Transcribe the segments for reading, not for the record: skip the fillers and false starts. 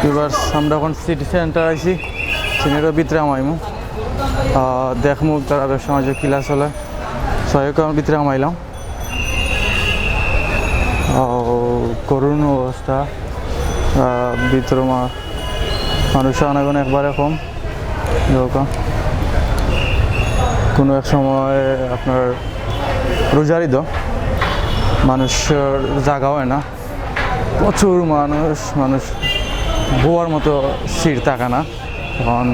Viewers আমরা এখন city centre আইছি সিনেটের ভিতরে আমাইমু দেখমু তারা ব্যবসা বাণিজ্য কিলা চলে সহায়ক ভিতরে আমাইলাম করুণ অবস্থা ভিতর মানুষের আনাগোনা একবারে কম কোনো এক সময় আপনার রোজার ঈদ মানুষের জায়গা হয় না প্রচুর মানুষ বোয়ার মতো সিট থাকে না এখন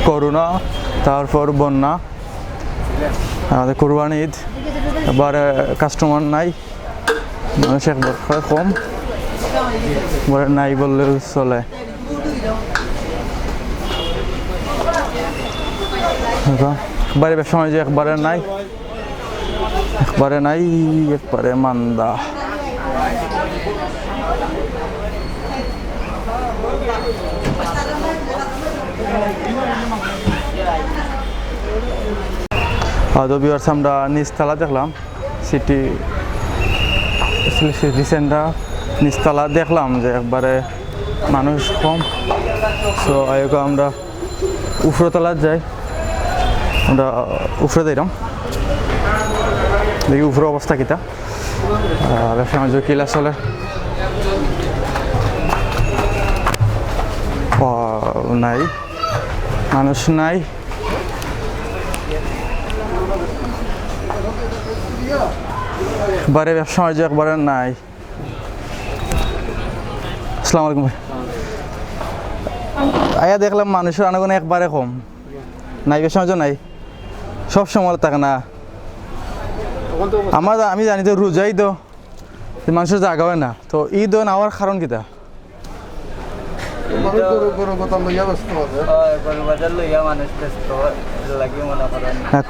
করোনা তারপর বন্যা আমাদের কোরবানি ঈদ এবারে কাস্টমার নাই মানুষ একবার কম এবারে নাই বললেও চলে একবারে ব্যবসা বাণিজ্য একবারে নাই একবারে মান্দা ভিউয়ার্স আমরা নিচতলা দেখলাম সিটি সেন্টার নিচতলা দেখলাম যে একবারে মানুষ কম সো আয়োগ আমরা উপরতলা যাই আমরা উপরে দিলাম দেখি উপরে অবস্থা কিতা ব্যবসা বাণিজ্য কিলা চলে নাই মানুষ নাই একবারে ব্যবসা বাণিজ্য একবারে নাই আসসালামু আলাইকুম ভাই আয়া দেখলাম মানুষের আনাগোনা একবারে কম নাই ব্যবসা বাণিজ্য নাই সব সময় থাকে না আমি জানি তো রোজা ঈদ মানুষের জায়গা হয় না তো ঈদ না হওয়ার কারণ কিতা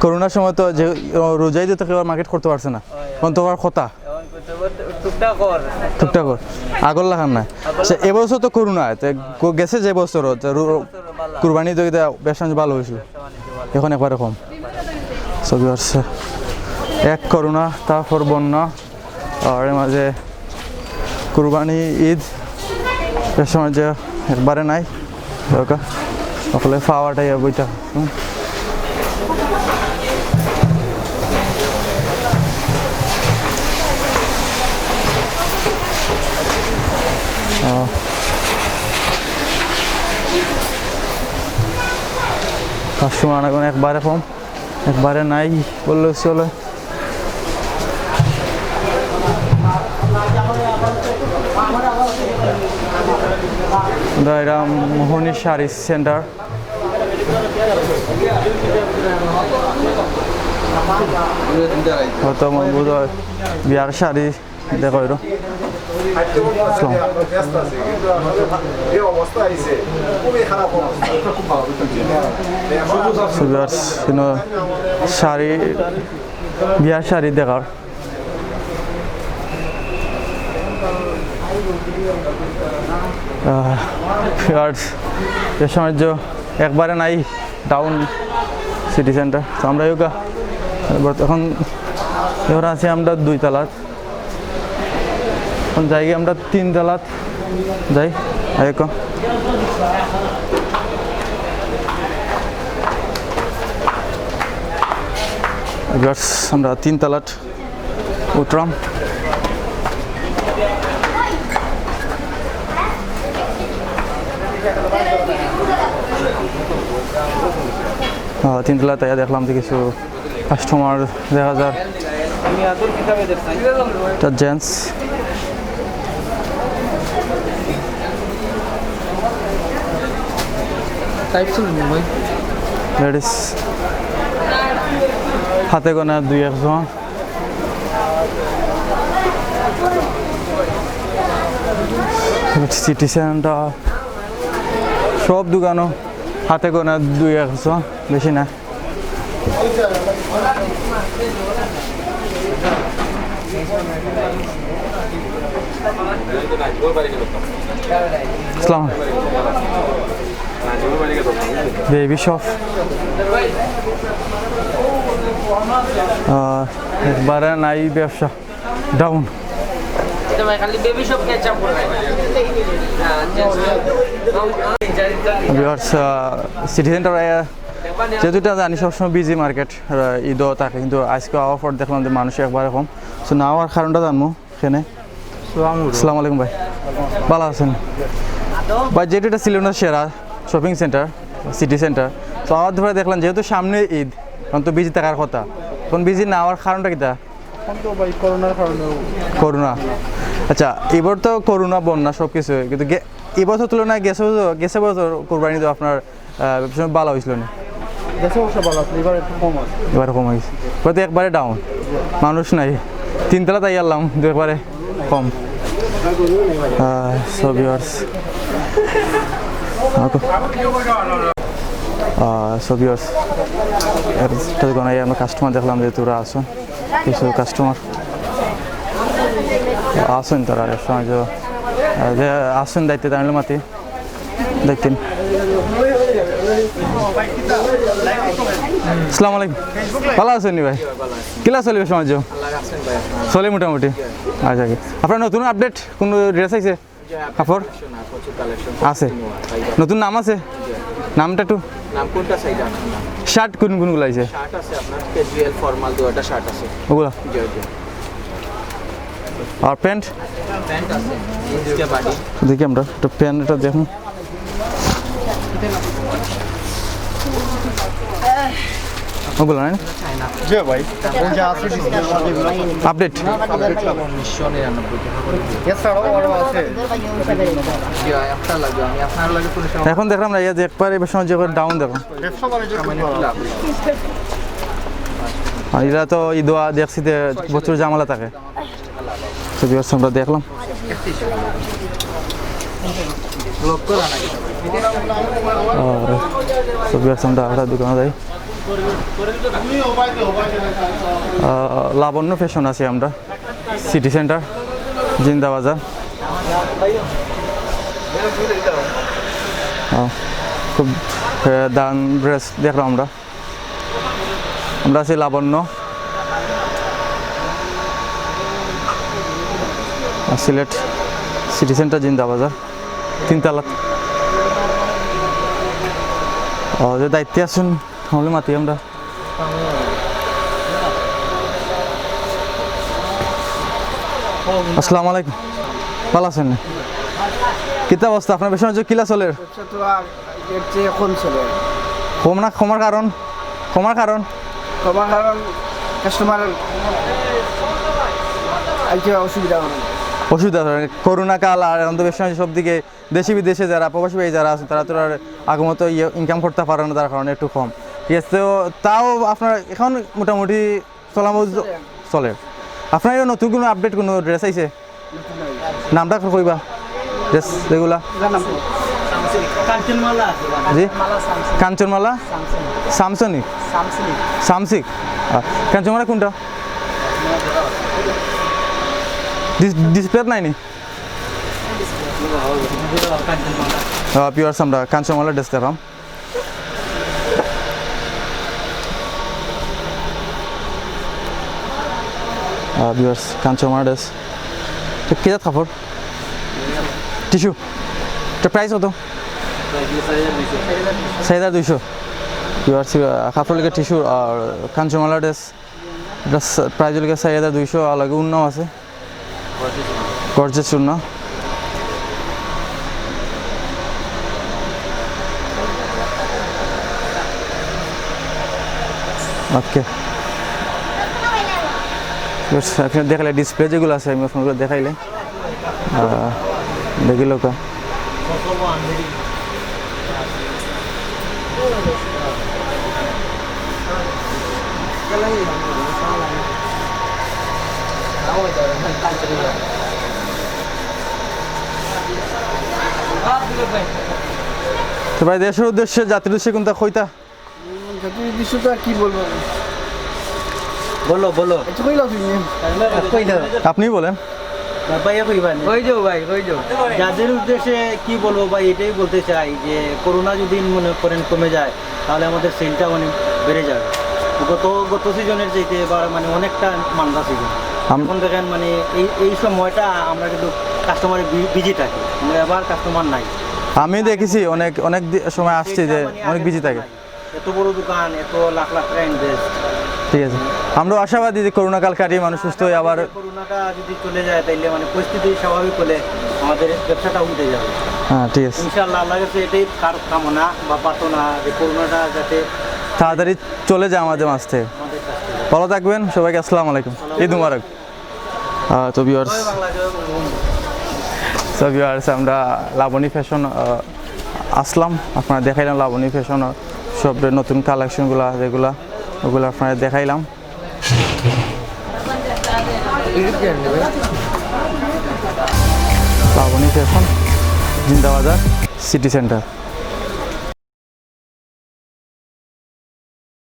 করোনার সময় তো যে রোজা ঈদ তো কেউ মার্কেট করতে পারছে না এখন তো আর কথা টুকটাক আগর লাগান না এবছর তো করোনা গেছে যে বছর কুরবানি তো ব্যবসা ভালো হয়েছিল এখন একবারে কম ছবি আসছে এক করোনা তারপর বন্যা আর মাঝে কুরবানি ঈদ ব্যবসা বাণিজ্য একবারে নাই সকলে পাওয়াটাই বইটা কাস্টমার আনাগোন একবারে কম একবারে নাই বললে চলে এটা মোহনী শাড়ি সেন্টার হয়তো বোধ হয় বিয়ার শাড়ি দেখো শাড়ি বিয়ার শাড়ি দেখার ব্যবসা বাণিজ্য একবারে নাই ডাউন সিটি সেন্টার তো আমরা এখন এবার আছি আমরা 2 তলাত এখন যাই আমরা 3 তলাত যাই আমরা 3 তলাত উঠলাম তিনতলা তাই দেখলাম যে কিছু কাস্টমার দেখা যায় জেন্টস লেডিস হাতে গোনা 2-1 সিটি সেন্টার সব দোকানও হাতে গোনা 2-1 বেশি না বেবি শপ একবারে নাই ব্যবসা ডাউন ভাই খালি বেবি সব কেচাপ করে ভিউয়ার্স সিটি সেন্টার যেহেতু এটা জানি সবসময় বিজি মার্কেট ঈদও থাকে কিন্তু আজকে আওয়ার পর দেখলাম যে মানুষ একবারে কম সো না হওয়ার কারণটা জানবো এখানে আসসালামু আলাইকুম ভাই ভালো আছেন ভাই যেহেতু এটা ছিল না সেরা শপিং সেন্টার সিটি সেন্টার তো আমার ধরে দেখলাম যেহেতু সামনে ঈদ তখন তো বিজি থাকার কথা তখন বিজি না হওয়ার কারণটা কি তা করোনা আচ্ছা এবার তো করোনা বন্যা সব কিছু কিন্তু এবছর তুলনায় গেছে বছর কোরবানি তো আপনার ভালো হয়েছিল না এবারে কম হয়েছে এবার তো একবারে ডাউন মানুষ নাই তিনতলা তাই আনলাম কিন্তু একবারে কম আমরা কাস্টমার দেখলাম যে তোরা আসুন কিছু কাস্টমার আসুন তারা সময় যে আসুন দায়িত্বে তামিল মাতি দেখতেন আসসালামু আলাইকুম ভালো আছেন নি ভাই কিলা চলবে সমাজ চলে মোটামুটি আচ্ছা আপনার নতুন আপডেট কোন ড্রেস আছে কাপড় আছে নতুন নাম আছে নামটা একটু নাম কোনটা চাই শার্ট কোনগুলো আছে শার্ট আছে আপনার ক্যাজুয়াল ফর্মাল দুটো শার্ট আছে ওগুলো আর প্যান্ট আছে জিন্সকে বাডি দেখি আমরা একটু প্যান্টটা দেখুন ওগুলো না জি ভাই যা আছে আপডেট এখন দেখলাম না যে একবার এবার সময় যে ডাউন দেখুন আর এরা তো ঈদোয়া দেখছি যে প্রচুর জামালা থাকে আমরা দেখলাম আমরা দোকানে যাই লাবণ্য ফ্যাশন আছি আমরা সিটি সেন্টার জিন্দাবাজার খুব দাম ড্রেস দেখলাম আমরা আছি লাবণ্য সিলেট সিটি সেন্টার জিন্দাবাজার তিনতলা যে দায়িত্বে আসুন তাহলে মাতি আমরা আসসালামু আলাইকুম ভালো আছেন কিতা অবস্থা আপনার বেশি কিলা চলে কম না কমার কারণ কাস্টমার অসুবিধা করোনা কাল আর এখন তো বেশি সব দিকে দেশি বিদেশে যারা প্রবাসী ভাই যারা আছে তারা তো আর আগমত ইনকাম করতে পারে না তার কারণে একটু কম ঠিক আছে তো তাও আপনার এখন মোটামুটি চলে আপনার নতুন কোনো আপডেট কোনো ড্রেস আইছে নামটা কইবা ড্রেস যেগুলা জি কাঞ্চনমালা সামসনিক সামসিক কাঞ্চনমালা কোনটা ডিসপ্লে নাই নি পিওর আমরা কাঞ্চনমালা ড্রেস দেখাম ভিউয়ার্স কাঞ্চনমালা ড্রেস কি জাত কাপড় টিস্যু এটা প্রাইস কত 4200 ভিউয়ার্স কাপড় লিখে টিস্যু আর কাঞ্চনমালা ড্রেস এটা প্রাইস লিখে 4200 আর লাগে উন্নও আছে গর্জেস চূর্ণ ওকে আপনি দেখালে ডিসপ্লে যেগুলো আছে আমি ফোনগুলো দেখাইলে দেখিল কা তো ভাই দেশের উদ্দেশ্যে জাতির উদ্দেশ্যে কোনটা কইতা জাতির উদ্দেশ্যে তো আর কি বলবো বলো বলো আপনি বলেন যাদের উদ্দেশ্যে কি বলবো ভাই এটাই বলতে চাই যে করোনা যদি মনে করেন কমে যায় তাহলে আমাদের সেলটা অনেক বেড়ে যাবে গত সিজনের চাইতে এবার মানে অনেকটা মান্দা সিজন এখন দেখেন মানে এই সময়টা আমরা কিন্তু কাস্টমারের বিজি থাকি, কিন্তু এবার কাস্টমার নাই। আমি দেখেছি অনেক অনেক সময় আসছি যে অনেক বিজি থাকে। এত বড় দোকান, এত লাখ লাখ টাকা ইনভেস্ট। ঠিক আছে, আমরা আশাবাদী যে করোনা কাল কাটিয়ে মানুষ সুস্থ হয়ে আবার করোনাটা যদি চলে যায় তাইলে মানে পরিস্থিতি স্বাভাবিক হলে আমাদের ব্যবসাটা উঠে যাবে। হ্যাঁ ঠিক আছে, ইনশাআল্লাহ আল্লাহর কাছে এটাই কামনা বা প্রার্থনা যে করোনাটা যাতে তাড়াতাড়ি চলে যায় আমাদের মাঝ থেকে। আমাদের কাছ থেকে। ভালো থাকবেন সবাইকে, আসসালামু আলাইকুম, ঈদ মুবারক। তো ভিউয়ার্স, জয় বাংলা, জয় বঙ্গবন্ধু। সো ভিউয়ার্স, আমরা লাবণী ফ্যাশন আসলাম, আপনারা দেখাইলাম লাবণী ফ্যাশন সব নতুন কালেকশনগুলো যেগুলো ওগুলো আপনারা দেখাইলাম। Laboni fashion, Zindabazar, city centre.